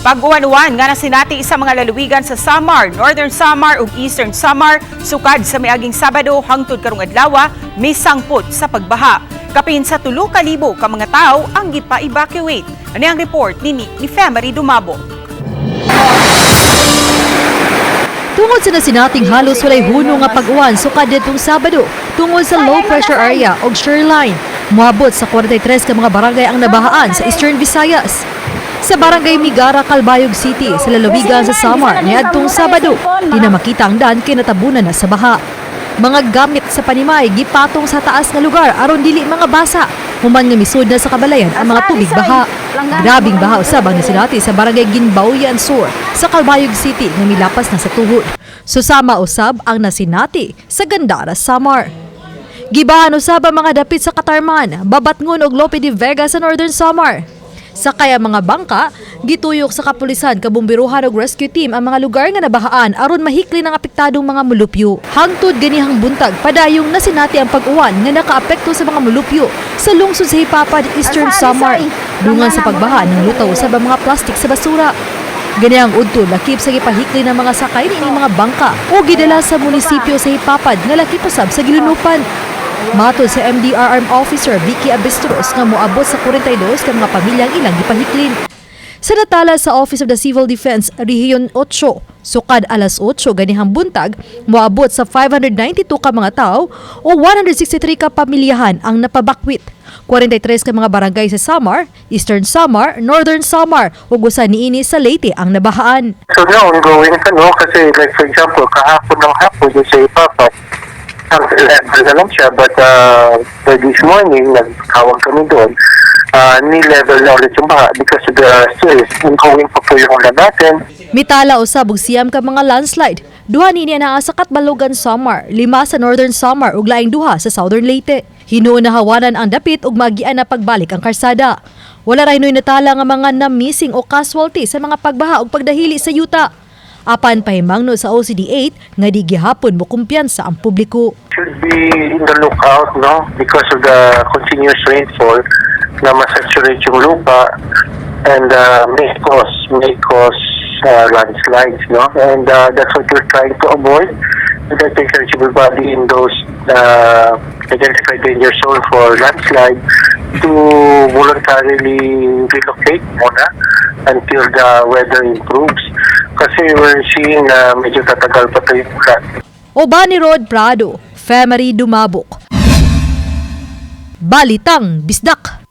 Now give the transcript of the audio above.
Pag-uwan-uwan nga na sinati sa mga lalawigan sa Samar, Northern Samar ug Eastern Samar, sukad sa miaging Sabado hangtod karong adlaw, may sangpot sa pagbaha. Kapin sa 3,000 ka mga tao ang gipa-evacuate. Ano ang report ni Femery Dumabo. Tungod sa nasinating halos walay huno nga pag-uwan sukad ditong Sabado tungod sa low pressure area o shoreline. Moabot sa 43 ka mga barangay ang nabahaan sa Eastern Visayas. Sa barangay Migara, Calbayog City, sa lalawigan sa Samar, niadtong Sabado, di na makita ang daan kay natabunan na sa baha. Mga gamit sa panimay gipatong sa taas nga lugar aron dili mga basa. Human nga misud na sa kabalayan ang mga tubig baha. Grabing baha usab ang nasilati sa barangay Ginbauyan Sur sa Calbayog City nga milapas na sa tuhod. Susama usab ang nasinati sa Gandara, Samar. Gibahan usab ang mga dapit sa Katarman, Babatngon ug Lope de Vega sa Northern Samar. Sa kaya mga bangka, gituyok sa kapulisan, kabumbiruhan ug rescue team ang mga lugar nga nabahaan aron mahikli ng apektadong mga mulupyo. Hangtod ganihang buntag padayong nasinati ang pag-uwan nga nakaapekto sa mga mulupyo sa lungsod sa Hipapad, Eastern Samar. Dungan sa pagbaha ng lutaw sa mga plastik sa basura. Ganihang udto lakip sa gipahikli ng mga sakay niining mga bangka o gidala sa munisipyo sa Hipapad nga lakip usab sa gilunupan. Matod sa MDR Armed Officer Vicky Abestros nga moabot sa 42 ka mga pamilyang ilang gipahiklin. Sa natala sa Office of the Civil Defense Region 8, sukad alas 8 ganihang buntag, moabot sa 592 ka mga tao o 163 ka pamilyahan ang napabakwit. 43 ka mga barangay sa Samar, Eastern Samar, Northern Samar ug usa niini sa Leyte ang nabahaan. So now ongoing kasi like for example kahapon ng hapon sa Hipapad ang level na lang siya, but for this morning, nagtawag kami doon, ni-level na ulit yung baha because the still ongoing pa po yung ulan natin. Mitala usab og siyam ka mga landslide. Duha niini naa sa Katbalogan, Samar, 5 sa Northern Samar ug laing duha sa Southern Leyte. Hinuon na hawanan ang dapit ug magian na pagbalik ang karsada. Wala ra hinoy natala nga mga na-missing o casualty sa mga pagbaha ug pagdahili sa yuta. Apan pahimangno sa OCD8 nga di gihapon mo kumpiyansa ang publiko. Should be in the lookout, because of the continuous rainfall na masaturate yung lupa and may cause landslides, and that's what we're trying to avoid. With encourage everybody in those identified danger zone for landslide to voluntarily relocate muna until the weather improves. Kasi we're seeing na medyo tatagal pa ito yung ulan. Obani Rod Prado, Femery Dumabok. Balitang Bisdak.